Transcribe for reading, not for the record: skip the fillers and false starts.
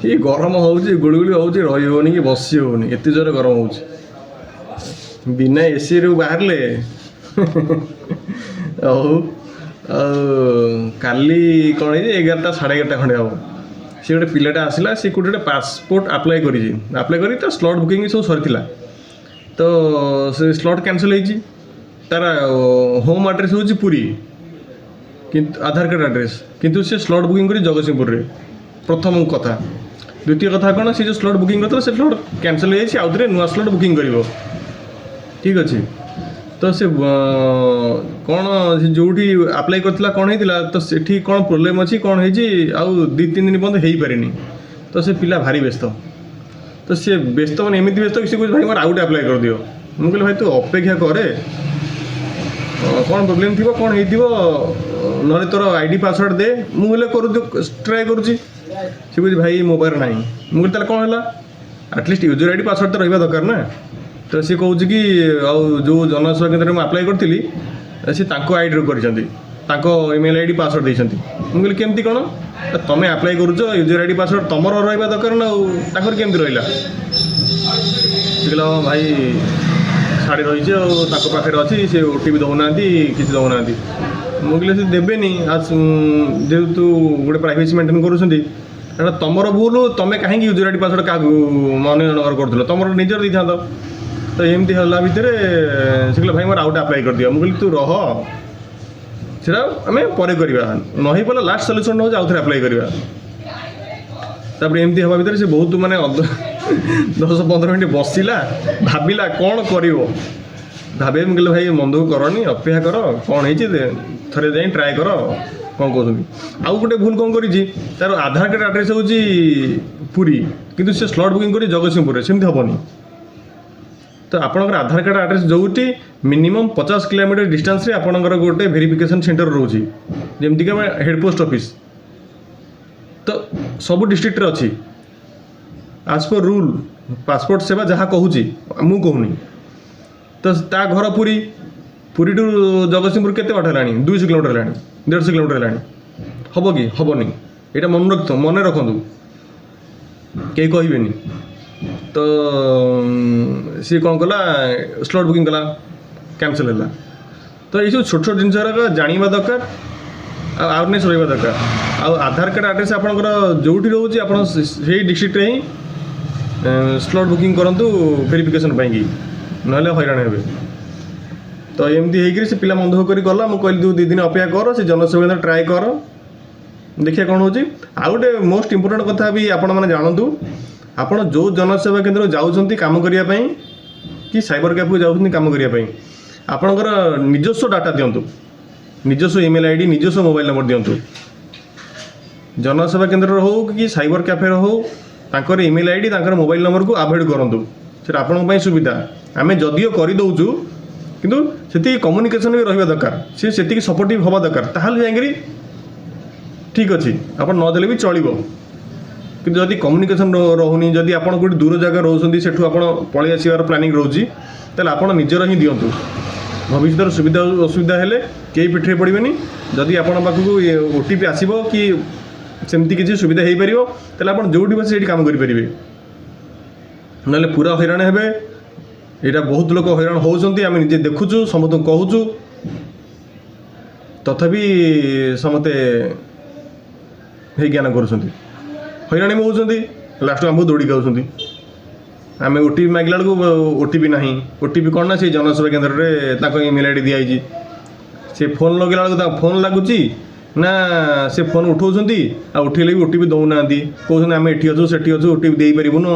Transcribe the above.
ये गरम होउची गुड़गुड़ी होउची रही होनी कि बसी होनी एते जोर गरम होउची बिना एसी रु बाहरले ଆଉ କାଲି କ'ଣ ହେଇଛି 11ଟା 11:30 ଖଣ୍ଡେ ହେବ ସେ ଗୋଟେ ପିଲାଟା ଆସିଲା ସେ କୋଉଠି ଗୋଟେ ପାସପୋର୍ଟ ଆପ୍ଲାଏ କରିଛି ଆପ୍ଲାଏ କରି ତା ସ୍ଲଟ୍ ବୁକିଂ ସବୁ ସରିଥିଲା ତ ସେ ସ୍ଲଟ୍ କ୍ୟାନସଲ୍ ହେଇଛି ତାର ହୋମ୍ ଆଡ୍ରେସ୍ ହେଉଛି ପୁରୀ କିନ୍ତୁ ଆଧାର କାର୍ଡ଼ ଆଡ୍ରେସ୍ କିନ୍ତୁ ସେ ସ୍ଲଟ୍ ବୁକିଂ କରି ଜଗତସିଂହପୁରରେ ପ୍ରଥମ କଥା ଦ୍ୱିତୀୟ କଥା କ'ଣ ସେ ଯେଉଁ ସ୍ଲଟ୍ ବୁକିଂ କରିଥିଲା ସେ ସ୍ଲଟ୍ କ୍ୟାନସଲ୍ ହେଇଯାଇଛି ଆଉ ଥରେ ନୂଆ ସ୍ଲଟ୍ ବୁକିଂ କରିବ ଠିକ୍ ଅଛି ତ ସେ କ'ଣ ଯେଉଁଠି ଆପ୍ଲାଏ କରିଥିଲା କ'ଣ ହେଇଥିଲା ତ ସେଠି କ'ଣ ପ୍ରୋବ୍ଲେମ୍ ଅଛି କ'ଣ ହେଇଛି ଆଉ 2-3 ଦିନ ପର୍ଯ୍ୟନ୍ତ ହେଇପାରିନି ତ ସେ ପିଲା ଭାରି ବ୍ୟସ୍ତ ତ ସେ ବ୍ୟସ୍ତ ମାନେ ଏମିତି ବ୍ୟସ୍ତ କି ସେ କହୁଛି ଭାଇ ମୋର ଆଉ ଗୋଟେ ଆପ୍ଲାଏ କରିଦିଅ ମୁଁ କହିଲି ଭାଇ ତୁ ଅପେକ୍ଷା କରେ କ'ଣ ପ୍ରୋବ୍ଲେମ୍ ଥିବ କ'ଣ ହେଇଥିବ ନହେଲେ ତୋର ଆଇଡି ପାସୱାର୍ଡ଼ ଦେ ମୁଁ ହେଲେ ଟ୍ରାଏ କରୁଛି ସେ କହୁଛି ଭାଇ ମୋ ପାଖରେ ନାହିଁ ମୁଁ କହିଲି ତାହେଲେ କ'ଣ ହେଲା ଆଟଲିଷ୍ଟ ୟୁଜର୍ ଆଇଡି ପାସୱାର୍ଡ଼ ତ ରହିବା ଦରକାର ନା ତ ସେ କହୁଛି କି ଆଉ ଯେଉଁ ଜନସେବା କେନ୍ଦ୍ରରେ ମୁଁ ଆପ୍ଲାଏ କରିଥିଲି ସେ ତାଙ୍କ ଆଇଡ଼ିରୁ କରିଛନ୍ତି ତାଙ୍କ ଇମେଲ୍ ଆଇଡ଼ି ପାସୱାର୍ଡ଼ ଦେଇଛନ୍ତି ମୁଁ କହିଲି କେମିତି କ'ଣ ତମେ ଆପ୍ଲାଏ କରୁଛ ୟୁଜର୍ ଆଇଡ଼ି ପାସୱାର୍ଡ଼ ତମର ରହିବା ଦରକାର ନା ଆଉ ତାଙ୍କର କେମିତି ରହିଲା ସେ କହିଲା ହଁ ଭାଇ ଛାଡ଼ି ରହିଛି ଆଉ ତାଙ୍କ ପାଖରେ ଅଛି ସେ OTP ଦେଉନାହାନ୍ତି କିଛି ଦେଉନାହାନ୍ତି ମୁଁ କହିଲି ସେ ଦେବେନି ଯେହେତୁ ଗୋଟେ ପ୍ରାଇଭେସି ମେଣ୍ଟେନ୍ କରୁଛନ୍ତି ଏଇଟା ତମର ଭୁଲ ତମେ କାହିଁକି ୟୁଜର୍ ଆଇଡ଼ି ପାସୱାର୍ଡ଼ କାହାକୁ ଅନ୍ୟ ଜଣଙ୍କର କରୁଥିଲ ତମର ନିଜର ଦେଇଥାନ୍ତ ତ ଏମିତି ହେଲା ଭିତରେ ସେ କହିଲା ଭାଇ ମୋର ଆଉ ଗୋଟେ ଆପ୍ଲାଏ କରିଦିଅ ମୁଁ କହିଲି ତୁ ରହ ସେଟା ଆମେ ପରେ କରିବା ନ ହେଇପାରିଲା ଲାଷ୍ଟ ସଲ୍ୟୁସନ୍ ହେଉଛି ଆଉ ଥରେ ଆପ୍ଲାଏ କରିବା ତାପରେ ଏମିତି ହେବା ଭିତରେ ସେ ବହୁତ ମାନେ 10-15 ମିନିଟ୍ ବସିଲା ଭାବିଲା କ'ଣ କରିବ ଭାବେ ମୁଁ କହିଲି ଭାଇ ମନ ଦୁଃଖ କରନି ଅପେକ୍ଷା କର କ'ଣ ହେଇଛି ଥରେ ଯାଇ ଟ୍ରାଏ କର କ'ଣ କହୁଛନ୍ତି ଆଉ ଗୋଟେ ଭୁଲ କ'ଣ କରିଛି ତାର ଆଧାର କାର୍ଡ଼ ଆଡ୍ରେସ୍ ହେଉଛି ପୁରୀ କିନ୍ତୁ ସେ ସ୍ଲଟ୍ ବୁକିଂ କରି ଜଗତସିଂହପୁରରେ ସେମିତି ହେବନି ତ ଆପଣଙ୍କର ଆଧାର କାର୍ଡ଼ ଆଡ୍ରେସ୍ ଯେଉଁଠି ମିନିମମ୍ 50 କିଲୋମିଟର ଡିଷ୍ଟାନ୍ସରେ ଆପଣଙ୍କର ଗୋଟେ ଭେରିଫିକେସନ୍ ସେଣ୍ଟର ରହୁଛି ଯେମିତିକି ଆମେ ହେଡ଼୍ ପୋଷ୍ଟ ଅଫିସ୍ ତ ସବୁ ଡିଷ୍ଟ୍ରିକ୍ଟରେ ଅଛି ଆଜ୍ ପର୍ ରୁଲ୍ ପାସପୋର୍ଟ ସେବା ଯାହା କହୁଛି ମୁଁ କହୁନି ତ ତା ଘର ପୁରୀଠୁ ଜଗତସିଂହପୁର କେତେ ବାଟ ହେଲାଣି 200 କିଲୋମିଟର ହେଲାଣି 150 କିଲୋମିଟର ହେଲାଣି ହେବ କି ହେବନି ଏଇଟା ମନେ ରଖନ୍ତୁ କେହି କହିବେନି ତ ସିଏ କ'ଣ କଲା ସ୍ଲଟ୍ ବୁକିଂ କଲା କ୍ୟାନସଲ୍ ହେଲା ତ ଏଇସବୁ ଛୋଟ ଛୋଟ ଜିନିଷ ଗୁଡ଼ାକ ଜାଣିବା ଦରକାର ଆଉ ଆୱାରନେସ୍ ରହିବା ଦରକାର ଆଉ ଆଧାର କାର୍ଡ଼ ଆଡ୍ରେସ୍ ଆପଣଙ୍କର ଯେଉଁଠି ରହୁଛି ଆପଣ ସେଇ ଡିଷ୍ଟ୍ରିକ୍ଟରେ ହିଁ ସ୍ଲଟ୍ ବୁକିଂ କରନ୍ତୁ ଭେରିଫିକେସନ୍ ପାଇଁକି ନହେଲେ ହଇରାଣ ହେବେ ତ ଏମିତି ହେଇକରି ସେ ପିଲା ମନ ଦୁଃଖ କରି ଗଲା ମୁଁ କହିଲି 2 ଦିନ ଅପେକ୍ଷା କର ସେ ଜନସେବା କେନ୍ଦ୍ର ଟ୍ରାଏ କର ଦେଖିବା କ'ଣ ହେଉଛି ଆଉ ଗୋଟେ ମୋଷ୍ଟ ଇମ୍ପୋର୍ଟାଣ୍ଟ କଥା ବି ଆପଣମାନେ ଜାଣନ୍ତୁ ଆପଣ ଯେଉଁ ଜନସେବା କେନ୍ଦ୍ର ଯାଉଛନ୍ତି କାମ କରିବା ପାଇଁ କି ସାଇବର କ୍ୟାଫେକୁ ଯାଉଛନ୍ତି କାମ କରିବା ପାଇଁ ଆପଣଙ୍କର ନିଜସ୍ୱ ଡାଟା ଦିଅନ୍ତୁ ନିଜସ୍ୱ ଇମେଲ୍ ଆଇଡ଼ି ନିଜସ୍ୱ ମୋବାଇଲ୍ ନମ୍ବର ଦିଅନ୍ତୁ ଜନସେବା କେନ୍ଦ୍ରରେ ହେଉ କି ସାଇବର କ୍ୟାଫେରେ ହେଉ ତାଙ୍କର ଇମେଲ୍ ଆଇଡ଼ି ତାଙ୍କର ମୋବାଇଲ୍ ନମ୍ବରକୁ ଆଭଏଡ଼୍ କରନ୍ତୁ ସେଟା ଆପଣଙ୍କ ପାଇଁ ସୁବିଧା ଆମେ ଯଦିଓ କରିଦେଉଛୁ କିନ୍ତୁ ସେତିକି କମ୍ୟୁନିକେସନ୍ ବି ରହିବା ଦରକାର ସେ ସେତିକି ସପୋର୍ଟିଭ୍ ହେବା ଦରକାର ତାହେଲେ ଯାଇକରି ଠିକ୍ ଅଛି ଆପଣ ନଦେଲେ ବି ଚଳିବ କିନ୍ତୁ ଯଦି କମ୍ୟୁନିକେସନ୍ ରହୁନି ଯଦି ଆପଣ କେଉଁଠି ଦୂର ଜାଗା ରହୁଛନ୍ତି ସେଠୁ ଆପଣ ପଳେଇ ଆସିବାର ପ୍ଲାନିଂ ରହୁଛି ତାହେଲେ ଆପଣ ନିଜର ହିଁ ଦିଅନ୍ତୁ ଭବିଷ୍ୟତରେ ସୁବିଧା ଅସୁବିଧା ହେଲେ କେହି ପିଠିରେ ପଡ଼ିବେନି ଯଦି ଆପଣଙ୍କ ପାଖକୁ OTP ଆସିବ କି ସେମିତି କିଛି ସୁବିଧା ହେଇପାରିବ ତାହେଲେ ଆପଣ ଯେଉଁଠି ବସି ସେଇଠି କାମ କରିପାରିବେ ନହେଲେ ପୁରା ହଇରାଣ ହେବେ ଏଇଟା ବହୁତ ଲୋକ ହଇରାଣ ହେଉଛନ୍ତି ଆମେ ନିଜେ ଦେଖୁଛୁ ସମସ୍ତଙ୍କୁ କହୁଛୁ ତଥାପି ସମସ୍ତେ ହେଇ ଜ୍ଞାନ କରୁଛନ୍ତି ହଇରାଣ ବି ହେଉଛନ୍ତି ଲାଷ୍ଟକୁ ଆମକୁ ଦୌଡ଼ିକି ଆଉଛନ୍ତି ଆମେ OTP ମାଗିଲା ବେଳକୁ OTP ନାହିଁ OTP କ'ଣ ନା ସେଇ ଜନସେବା କେନ୍ଦ୍ରରେ ତାଙ୍କ ଇମେଲ୍ ଆଇଡ଼ି ଦିଆହେଇଛି ସେ ଫୋନ୍ ଲଗାଇଲା ବେଳକୁ ତାଙ୍କ ଫୋନ୍ ଲାଗୁଛି ନା ସେ ଫୋନ୍ ଉଠାଉଛନ୍ତି ଆଉ ଉଠାଇଲେ ବି OTP ଦେଉନାହାନ୍ତି କହୁଛନ୍ତି ଆମେ ଏଠି ଅଛୁ ସେଠି ଅଛୁ OTP ଦେଇପାରିବୁନୁ